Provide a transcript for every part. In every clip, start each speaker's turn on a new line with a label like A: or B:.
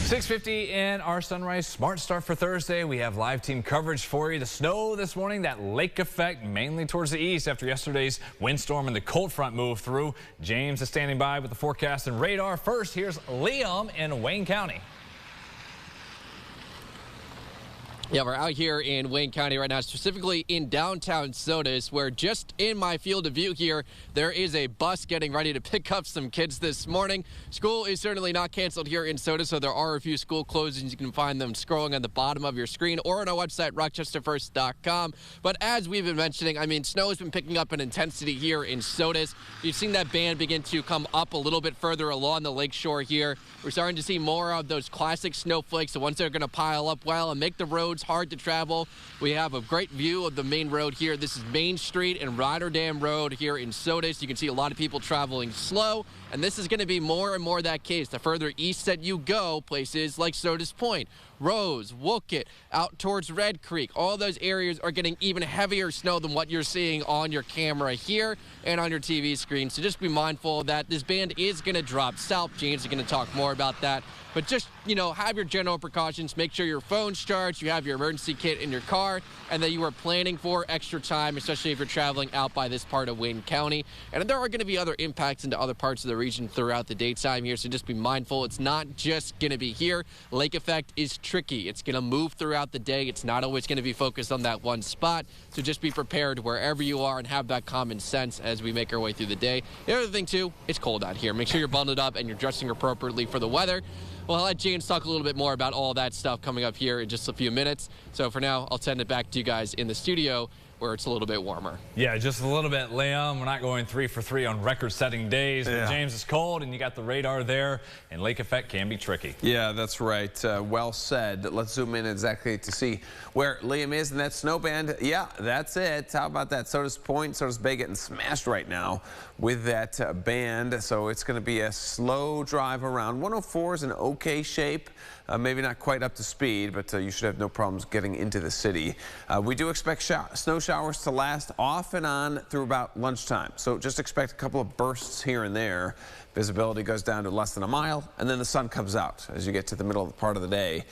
A: 6:50 in our Sunrise Smart Start for Thursday. We have live team coverage for you. The snow this morning, that lake effect mainly towards the east after yesterday's windstorm and the cold front moved through. James is standing by with the forecast and radar. First, here's Liam in Wayne County.
B: Yeah, we're out here in Wayne County right now, specifically in downtown Sodus, where just in my field of view here, there is a bus getting ready to pick up some kids this morning. School is certainly not canceled here in Sodus, so there are a few school closings. You can find them scrolling on the bottom of your screen or on our website, rochesterfirst.com. But as we've been mentioning, I mean, snow has been picking up in intensity here in Sodus. You've seen that band begin to come up a little bit further along the lakeshore here. We're starting to see more of those classic snowflakes, the ones that are going to pile up well and make the roads hard to travel. We have a great view of the main road here. This is Main Street and Rotterdam Road here in Sodus. You can see a lot of people traveling slow, and this is going to be more and more that case. The further east that you go, places like Sodus Point, Rose, Wookett, out towards Red Creek, all those areas are getting even heavier snow than what you're seeing on your camera here and on your TV screen. So just be mindful that this band is going to drop south. James is going to talk more about that. But just, you know, have your general precautions. Make sure your phone's charged, you have your emergency kit in your car, and that you are planning for extra time, especially if you're traveling out by this part of Wayne County. And there are going to be other impacts into other parts of the region throughout the daytime here, so just be mindful. It's not just going to be here. Lake effect is tricky. It's going to move throughout the day. It's not always going to be focused on that one spot, so just be prepared wherever you are and have that common sense as we make our way through the day. The other thing, too, it's cold out here. Make sure you're bundled up and you're dressing appropriately for the weather. Well, I'll let James talk a little bit more about all that stuff coming up here in just a few minutes. So for now, I'll send it back to you guys in the studio where it's a little bit warmer.
A: Yeah, just a little bit, Liam. We're not going 3 for 3 on record-setting days. Yeah. But James, is cold, and you got the radar there, and lake effect can be tricky.
C: Yeah, that's right. Well said. Let's zoom in exactly to see where Liam is in that snow band. Yeah, that's it. How about that? Sodus Point, Sodus Bay getting smashed right now with that band. So it's going to be a slow drive around. 104 is in okay shape. Maybe not quite up to speed, but you should have no problems getting into the city. We do expect snow showers to last off and on through about lunchtime. So just expect a couple of bursts here and there. Visibility goes down to less than a mile, and then the sun comes out as you get to the middle of the part of the day.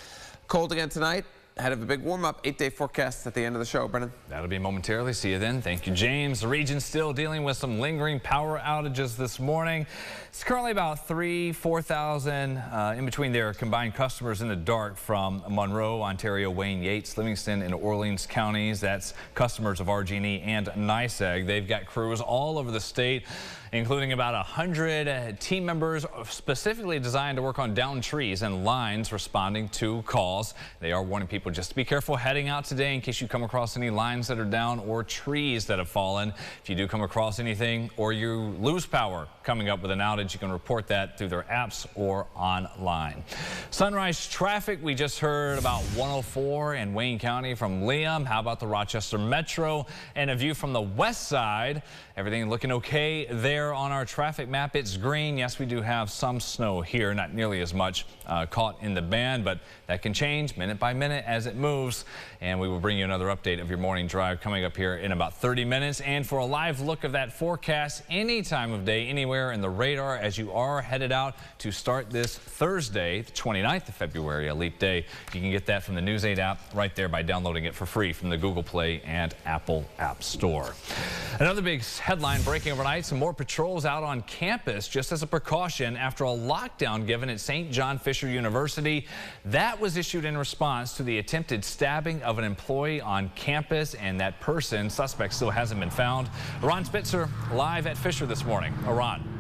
C: Cold again tonight. Ahead of a big warm-up, 8-day forecast at the end of the show, Brennan.
A: That'll be momentarily. See you then. Thank you, James. The region's still dealing with some lingering power outages this morning. It's currently about 4,000 in between their combined customers in the dark from Monroe, Ontario, Wayne, Yates, Livingston, and Orleans counties. That's customers of RG&E and NYSEG. They've got crews all over the state, including about 100 team members specifically designed to work on downed trees and lines responding to calls. They are warning people just to be careful heading out today in case you come across any lines that are down or trees that have fallen. If you do come across anything or you lose power coming up with an outage, you can report that through their apps or online. Sunrise traffic, we just heard about 104 in Wayne County from Liam. How about the Rochester Metro? And a view from the west side. Everything looking okay there on our traffic map. It's green. Yes, we do have some snow here, not nearly as much caught in the band, but that can change minute by minute as it moves. And we will bring you another update of your morning drive coming up here in about 30 minutes. And for a live look of that forecast any time of day, anywhere in the radar as you are headed out to start this Thursday, the 29th of February, a leap day. You can get that from the News 8 app right there by downloading it for free from the Google Play and Apple App Store. Another big headline breaking overnight, some more patrols out on campus just as a precaution after a lockdown given at St. John Fisher University. That was issued in response to the attempted stabbing of an employee on campus, and that suspect still hasn't been found. Ron Spitzer live at Fisher this morning. Ron.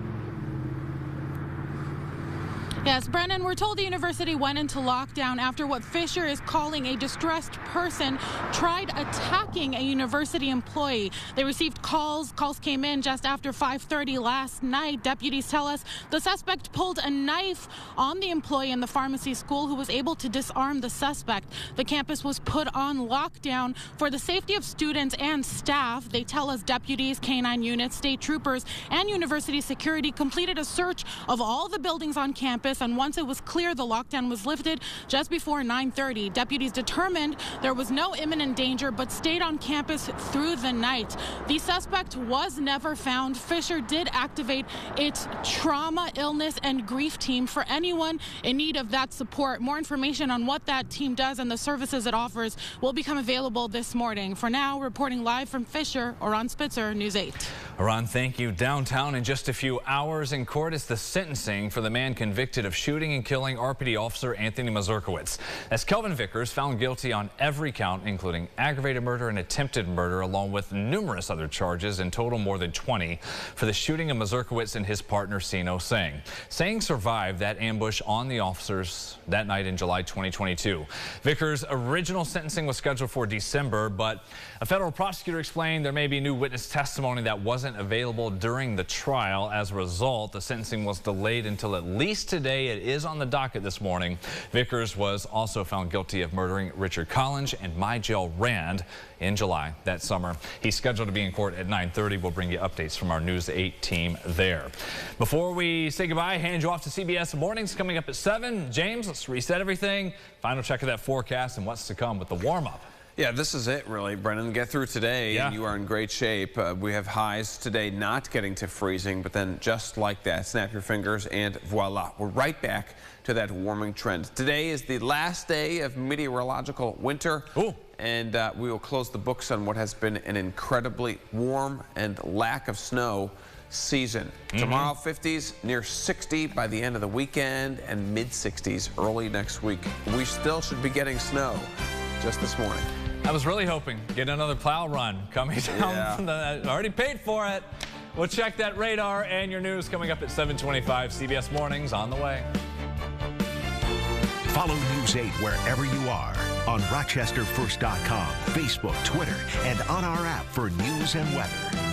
D: Yes, Brennan, we're told the university went into lockdown after what Fisher is calling a distressed person tried attacking a university employee. They received calls. Calls came in just after 5:30 last night. Deputies tell us the suspect pulled a knife on the employee in the pharmacy school who was able to disarm the suspect. The campus was put on lockdown for the safety of students and staff. They tell us deputies, K-9 units, state troopers, and university security completed a search of all the buildings on campus campus, and once it was clear, the lockdown was lifted just before 9:30. Deputies determined there was no imminent danger, but stayed on campus through the night. The suspect was never found. Fisher did activate its trauma, illness, and grief team for anyone in need of that support. More information on what that team does and the services it offers will become available this morning. For now, reporting live from Fisher, Oran Spitzer, News 8.
A: Oran, thank you. Downtown in just a few hours in court is the sentencing for the man convicted of shooting and killing RPD officer Anthony Mazurkiewicz. As Kelvin Vickers found guilty on every count, including aggravated murder and attempted murder, along with numerous other charges, in total more than 20, for the shooting of Mazurkiewicz and his partner Sino Sang. Sang survived that ambush on the officers that night in July 2022. Vickers' original sentencing was scheduled for December, but a federal prosecutor explained there may be new witness testimony that wasn't available during the trial. As a result, the sentencing was delayed until at least today. It is on the docket this morning. Vickers was also found guilty of murdering Richard Collins and Myjel Rand in July that summer. He's scheduled to be in court at 9:30. We'll bring you updates from our News 8 team there. Before we say goodbye, hand you off to CBS Mornings coming up at 7. James, let's reset everything. Final check of that forecast and what's to come with the warm-up.
C: Yeah, this is it, really, Brennan. Get through today, and you are in great shape. We have highs today not getting to freezing, but then just like that, snap your fingers, and voila. We're right back to that warming trend. Today is the last day of meteorological winter, and we will close the books on what has been an incredibly warm and lack of snow season. Tomorrow, 50s, near 60 by the end of the weekend, and mid-60s early next week. We still should be getting snow just this morning.
A: I was really hoping to get another plow run coming down from the, already paid for it. We'll check that radar and your news coming up at 7:25. CBS Mornings on the way.
E: Follow News 8 wherever you are on RochesterFirst.com, Facebook, Twitter, and on our app for news and weather.